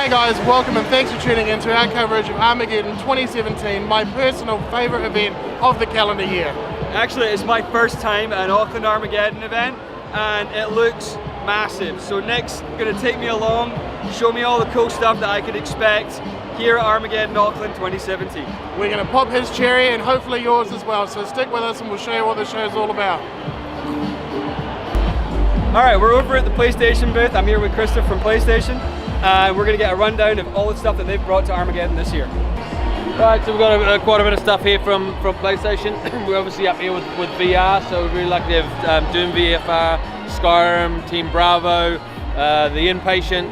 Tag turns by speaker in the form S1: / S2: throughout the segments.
S1: Hey guys, welcome and thanks for tuning in to our coverage of Armageddon 2017, my personal favourite event of the calendar year.
S2: Actually, it's my first time at an Auckland Armageddon event and it looks massive. So Nick's going to take me along, show me all the cool stuff that I could expect here at Armageddon Auckland 2017.
S1: We're going to pop his cherry and hopefully yours as well, so stick with us and we'll show you what the show's all about.
S2: Alright, we're over at the PlayStation booth. I'm here with Krista from PlayStation. We're going to get a rundown of all the stuff that they've brought to Armageddon this year.
S3: Right, so we've got quite a bit of stuff here from PlayStation. We're obviously up here with VR, so we're really lucky to have Doom VFR, Skyrim, Team Bravo, The Inpatient,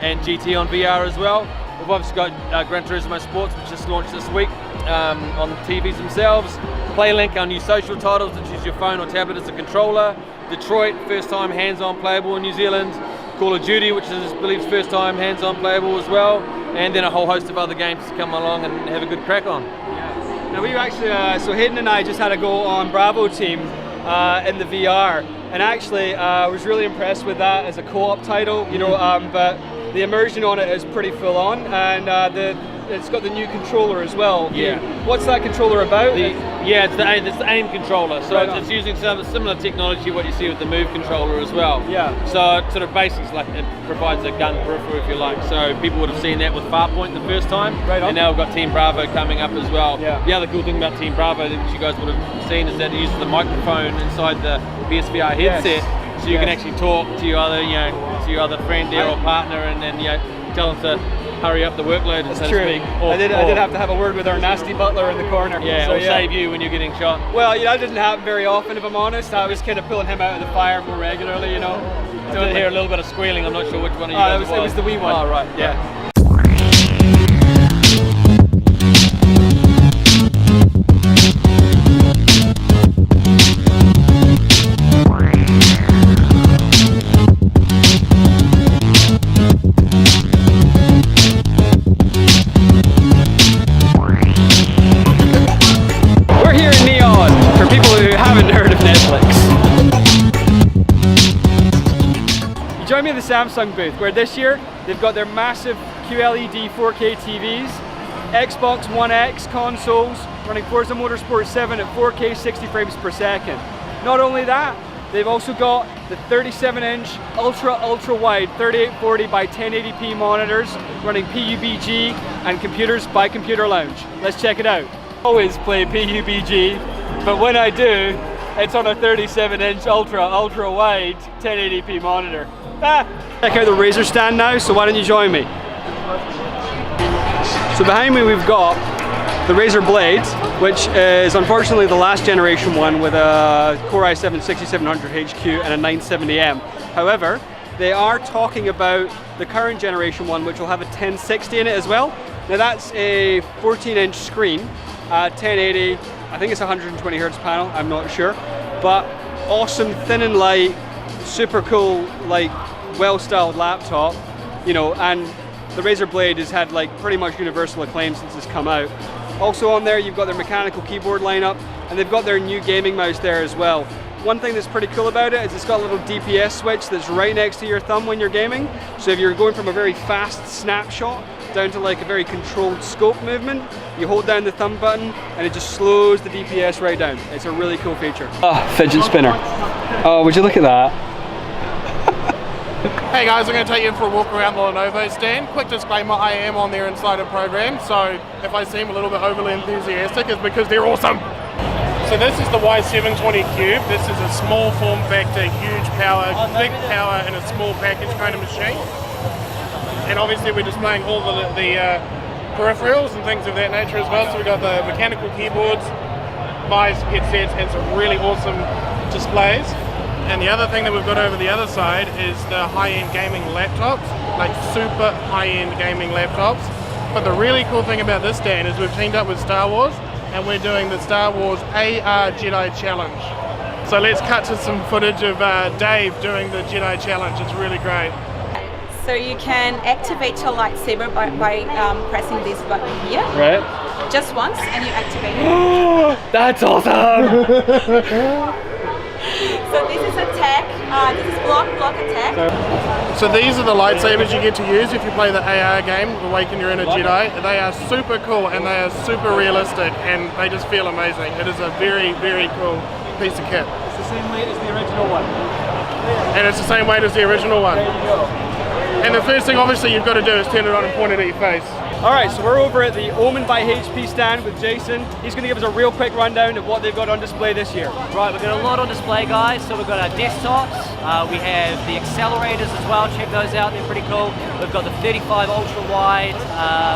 S3: and GT on VR as well. We've obviously got Gran Turismo Sports, which just launched this week on the TVs themselves. PlayLink, our new social titles, which use your phone or tablet as a controller. Detroit, first time hands-on playable in New Zealand. Call of Duty, which is, I believe, first time hands-on playable as well. And then a whole host of other games to come along and have a good crack on.
S2: Yeah. Now we actually, so Hayden and I just had a go on Bravo Team in the VR. And actually, I was really impressed with that as a co-op title, you know, but the immersion on it is pretty full on, and it's got the new controller as well.
S3: Yeah.
S2: What's that controller about?
S3: It's the aim controller. So it's using some similar technology what you see with the Move controller as well.
S2: Yeah.
S3: So it sort of basically like it provides a gun peripheral if you like. So people would have seen that with Farpoint the first time.
S2: Right on.
S3: And now we've got Team Bravo coming up as well.
S2: Yeah.
S3: The other cool thing about Team Bravo that you guys would have seen is that it uses the microphone inside the PSVR headset. So you can actually talk to your other, to your other friend there or partner, and then tell them to hurry up the workload.
S2: That's true. I did have to have a word with our nasty butler in the corner.
S3: Yeah, so, save you when you're getting shot.
S2: Well, that didn't happen very often, if I'm honest. I was kind of pulling him out of the fire more regularly,
S3: I did hear a little bit of squealing. I'm not sure which one of you guys
S2: it was the wee one.
S3: Oh, right.
S2: Yeah. Join me at the Samsung booth, where this year they've got their massive QLED 4K TVs, Xbox One X consoles running Forza Motorsport 7 at 4K 60 frames per second. Not only that, they've also got the 37-inch ultra wide 3840 by 1080p monitors running PUBG and computers by Computer Lounge. Let's check it out. I always play PUBG, but when I do, it's on a 37-inch ultra wide 1080p monitor. Check out the Razer stand now, so why don't you join me? So behind me we've got the Razer Blade, which is unfortunately the last generation one with a Core i7 6700 HQ and a 970M. However, they are talking about the current generation one, which will have a 1060 in it as well. Now that's a 14-inch screen, 1080, I think it's a 120 Hz panel, I'm not sure, but awesome, thin and light, super cool, like well-styled laptop, and the Razer Blade has had like pretty much universal acclaim since it's come out. Also on there you've got their mechanical keyboard lineup, and they've got their new gaming mouse there as well. One thing that's pretty cool about it is it's got a little DPS switch that's right next to your thumb when you're gaming. So if you're going from a very fast snapshot down to like a very controlled scope movement, you hold down the thumb button and it just slows the DPS right down. It's a really cool feature. Fidget spinner. Oh, would you look at that?
S1: Hey guys, I'm going to take you in for a walk around the Lenovo stand. Quick disclaimer, I am on their insider program, so if I seem a little bit overly enthusiastic, it's because they're awesome. So this is the Y720 Cube. This is a small form factor, huge power, big power in a small package kind of machine. And obviously we're displaying all the peripherals and things of that nature as well. So we've got the mechanical keyboards, mice, headsets, and some really awesome displays. And the other thing that we've got over the other side is the high-end gaming laptops, like super high-end gaming laptops. But the really cool thing about this stand is we've teamed up with Star Wars, and we're doing the Star Wars AR Jedi Challenge. So let's cut to some footage of Dave doing the Jedi Challenge. It's really great.
S4: So you can activate your lightsaber by pressing this button here.
S3: Right.
S4: Just once, and you activate it.
S3: That's awesome!
S4: So this is a tag This is block attack.
S1: So these are the lightsabers you get to use if you play the AR game, Awaken Your Inner Jedi. They are super cool and they are super realistic and they just feel amazing. It is a very, very cool piece of kit.
S2: It's the same weight as the original one.
S1: And it's the same weight as the original one.
S2: There you go.
S1: And the first thing obviously you've got to do is turn it on and point it at your face.
S2: Alright, so we're over at the Omen by HP stand with Jason. He's going to give us a real quick rundown of what they've got on display this year.
S5: Right, we've got a lot on display, guys. So we've got our desktops, we have the accelerators as well, check those out, they're pretty cool. We've got the 35 ultra wide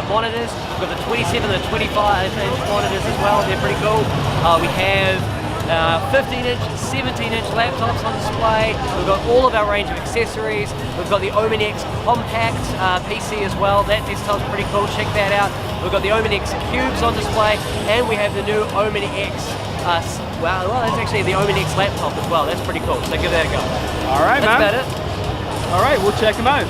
S5: monitors, we've got the 27 and the 25 inch monitors as well, they're pretty cool. We have 15 inch, 17 inch laptops on display. We've got all of our range of accessories. We've got the Omen X Compact PC as well. That desktop's pretty cool, check that out. We've got the Omen X Cubes on display, and we have the new Omen X, well, that's actually the Omen X laptop as well. That's pretty cool, so give that a go.
S2: Alright, man.
S5: That's about it.
S2: Alright, we'll check them out.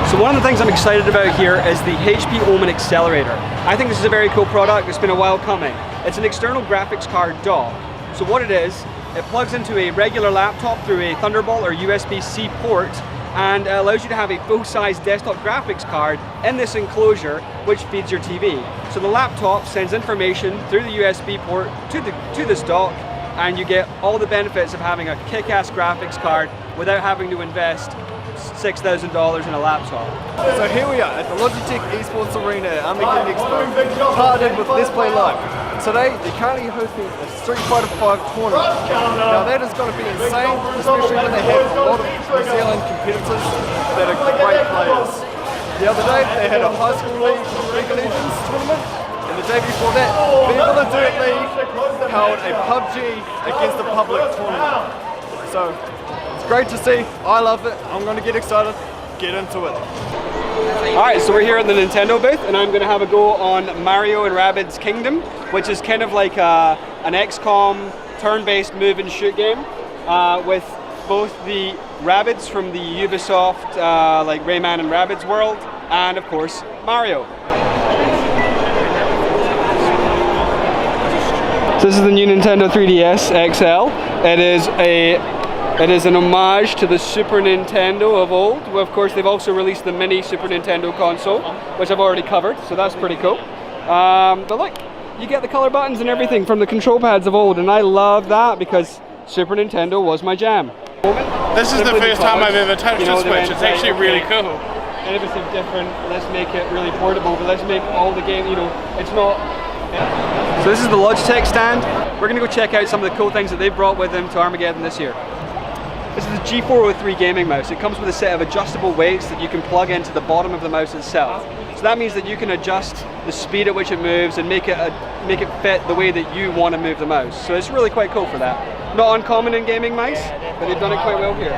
S2: So one of the things I'm excited about here is the HP Omen Accelerator. I think this is a very cool product. It's been a while coming. It's an external graphics card dock. So what it is, it plugs into a regular laptop through a Thunderbolt or USB-C port and allows you to have a full-size desktop graphics card in this enclosure which feeds your TV. So the laptop sends information through the USB port to this dock and you get all the benefits of having a kick-ass graphics card without having to invest $6,000 in a laptop.
S6: So here we are at the Logitech Esports Arena at Armageddon Expo, partnered with Let's Play Live. Today, they're currently hosting a Street Fighter V tournament. Now that is going to be insane, especially when they have a lot of New Zealand competitors that are great players. The other day, they had a high school league League of Legends tournament, and the day before that, Viva the Dirt League held a PUBG against the public tournament. So, great to see. I love it. I'm going to get excited. Get into it.
S2: Alright, so we're here at the Nintendo booth and I'm going to have a go on Mario and Rabbids Kingdom, which is kind of like an XCOM turn-based move and shoot game with both the Rabbids from the Ubisoft like Rayman and Rabbids world and of course Mario. So this is the new Nintendo 3DS XL. It is an homage to the Super Nintendo of old. Well, of course, they've also released the mini Super Nintendo console, which I've already covered, so that's pretty cool. But look, you get the color buttons and everything from the control pads of old, and I love that because Super Nintendo was my jam.
S1: This is the first time I've ever touched a Switch. It's actually really cool.
S2: Anything different, let's make it really portable, but let's make all the game, it's not... Yeah. So this is the Logitech stand. We're going to go check out some of the cool things that they've brought with them to Armageddon this year. This is the G403 gaming mouse. It comes with a set of adjustable weights that you can plug into the bottom of the mouse itself. So that means that you can adjust the speed at which it moves and make it fit the way that you want to move the mouse. So it's really quite cool for that. Not uncommon in gaming mice, but they've done it quite well here.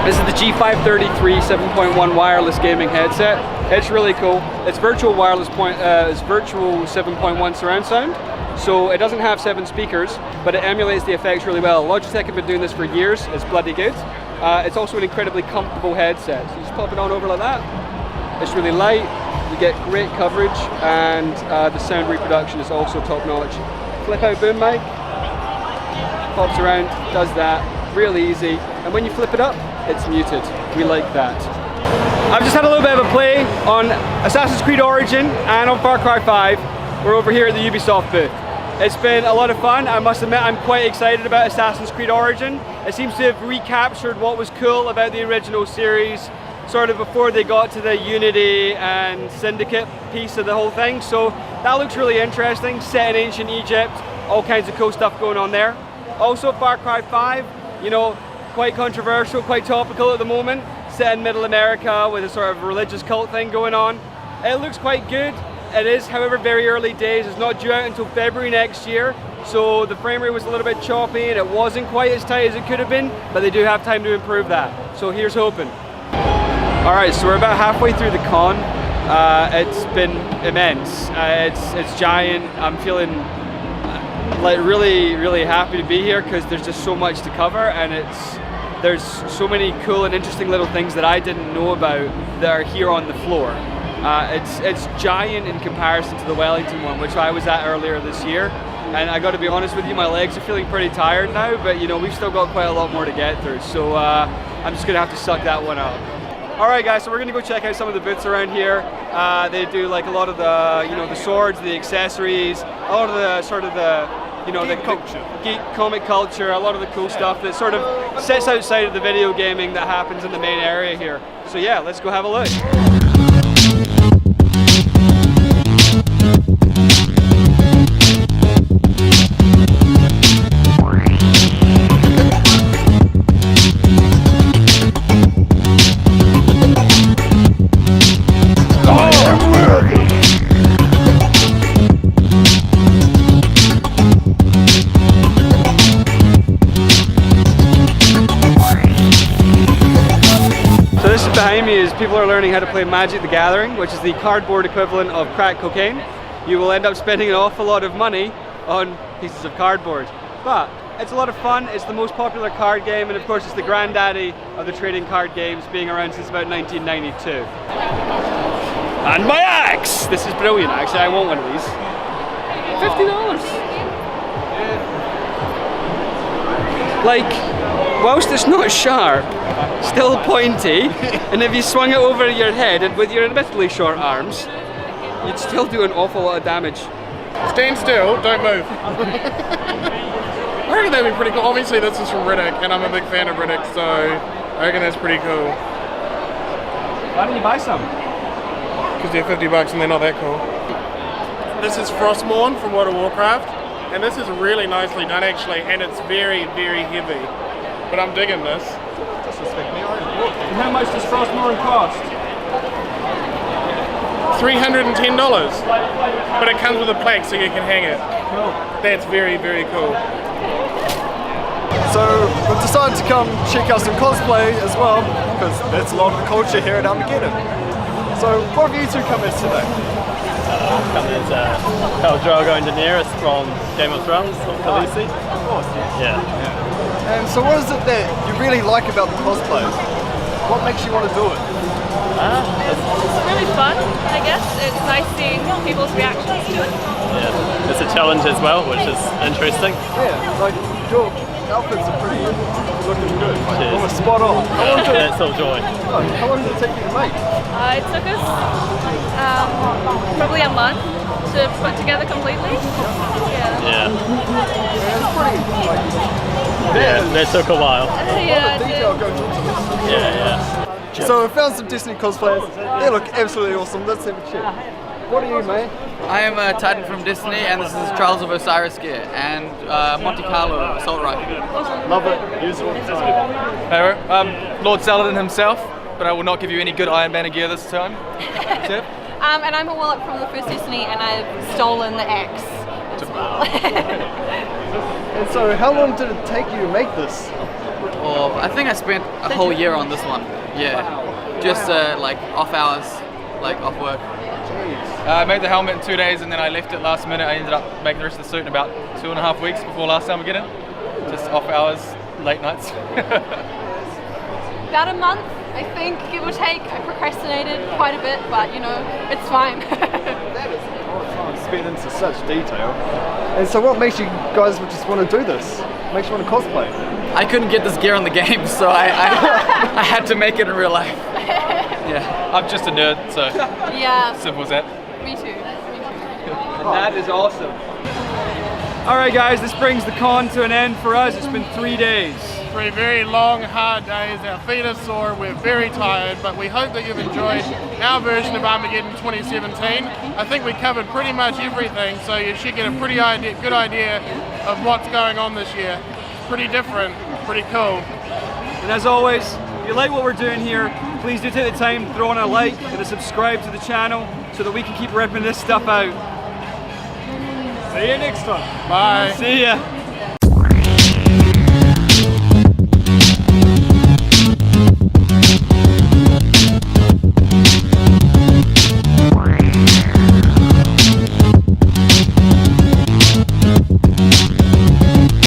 S2: This is the G533 7.1 wireless gaming headset. It's really cool. It's virtual wireless it's virtual 7.1 surround sound. So it doesn't have 7 speakers, but it emulates the effects really well. Logitech have been doing this for years. It's bloody good. It's also an incredibly comfortable headset. So you just pop it on over like that. It's really light. You get great coverage, and the sound reproduction is also top notch. Flip out boom mic. Pops around, does that. Really easy. And when you flip it up, it's muted. We like that. I've just had a little bit of a play on Assassin's Creed Origin and on Far Cry 5. We're over here at the Ubisoft booth. It's been a lot of fun. I must admit I'm quite excited about Assassin's Creed Origin. It seems to have recaptured what was cool about the original series sort of before they got to the Unity and Syndicate piece of the whole thing. So that looks really interesting. Set in ancient Egypt, all kinds of cool stuff going on there. Also Far Cry 5, quite controversial, quite topical at the moment. Set in Middle America with a sort of religious cult thing going on. It looks quite good. It is, however, very early days. It's not due out until February next year, so the frame rate was a little bit choppy and it wasn't quite as tight as it could have been, but they do have time to improve that. So here's hoping. Alright, so we're about halfway through the con. It's been immense. It's giant. I'm feeling like really happy to be here because there's just so much to cover, and there's so many cool and interesting little things that I didn't know about that are here on the floor. It's giant in comparison to the Wellington one, which I was at earlier this year. and I got to be honest with you, my legs are feeling pretty tired now, but you know, we've still got quite a lot more to get through, so I'm just gonna have to suck that one up. Alright guys, so we're gonna go check out some of the booths around here. They do like a lot of the, you know, the swords, the accessories, a lot of the sort of the, you know, the geek comic culture, a lot of the cool stuff that sort of sits outside of the video gaming that happens in the main area here. So yeah, let's go have a look. Behind me is people are learning how to play Magic the Gathering, which is the cardboard equivalent of crack cocaine. You will end up spending an awful lot of money on pieces of cardboard. But it's a lot of fun, it's the most popular card game, and of course it's the granddaddy of the trading card games, being around since about 1992. And my axe! This is brilliant actually, I want one of these. $50! Like, whilst it's not sharp, still pointy, and if you swung it over your head and with your admittedly short arms, you'd still do an awful lot of damage.
S1: Stand still, don't move. I reckon that'd be pretty cool. Obviously this is from Riddick, and I'm a big fan of Riddick, so I reckon that's pretty cool.
S2: Why don't you buy some?
S1: Because they're $50 and they're not that cool. This is Frostmourne from World of Warcraft, and this is really nicely done actually, and it's very, very heavy. But I'm digging this.
S2: And how much does Frostmourne cost?
S1: $310, but it comes with a plaque so you can hang it.
S2: Cool.
S1: That's very, very cool.
S6: So we've decided to come check out some cosplay as well, because that's a lot of the culture here at Armageddon. So what have you two come as today?
S7: Come as Khal Drogo and Daenerys from Game of Thrones, from Khaleesi.
S6: Of course,
S7: Yeah.
S6: And so what is it that you really like about the cosplay? What makes you want to do it?
S8: It's really fun, I guess. It's nice seeing people's reactions to it.
S7: Yeah. It's a challenge as well, which is interesting.
S6: Yeah, like your outfits are pretty looking good. Like,
S7: Cheers.
S6: almost spot on.
S7: That's all joy.
S6: How long did it take you to make?
S8: It took us probably a month to put together completely. Yeah.
S7: Yeah.
S6: It's pretty, like,
S7: Yeah, that took a while.
S8: Yeah, it
S6: detail
S8: did.
S6: goes into this.
S7: Yeah.
S6: So we found some Disney cosplayers. They look absolutely awesome. Let's have a check. What are you, mate?
S9: I am Titan from Disney, and this is Trials of Osiris gear, and Monte Carlo assault rifle.
S6: Love it. Useful.
S10: Hey, Lord Saladin himself, but I will not give you any good Iron Banner gear this time. Tiff?
S11: And I'm a Warlock from the first Destiny, and I've stolen the axe as well.
S6: And so how long did it take you to make this?
S9: Or I think I spent a whole year on this one. Yeah, just like off hours, like off work.
S10: I made the helmet in 2 days, and then I left it last minute. I ended up making the rest of the suit in about 2.5 weeks before last time we get in. Just off hours, late nights.
S11: About a month, I think, give or take. I procrastinated quite a bit, but you know, it's fine.
S6: Spent into such detail. And so what makes you guys just want to do this? Makes you want to cosplay?
S9: I couldn't get this gear on the game, so I had to make it in real life. Yeah.
S10: I'm just a nerd, so
S11: Yeah.
S10: simple as that.
S11: Me too.
S2: And that is awesome. Alright guys, this brings the con to an end for us. It's been 3 days.
S1: 3 very long, hard days. Our feet are sore, we're very tired, but we hope that you've enjoyed our version of Armageddon 2017. I think we covered pretty much everything, so you should get a pretty good idea of what's going on this year. Pretty different, pretty cool.
S2: And as always, if you like what we're doing here, please do take the time to throw on a like and to subscribe to the channel so that we can keep ripping this stuff out.
S6: See you next time.
S1: Bye.
S2: See ya.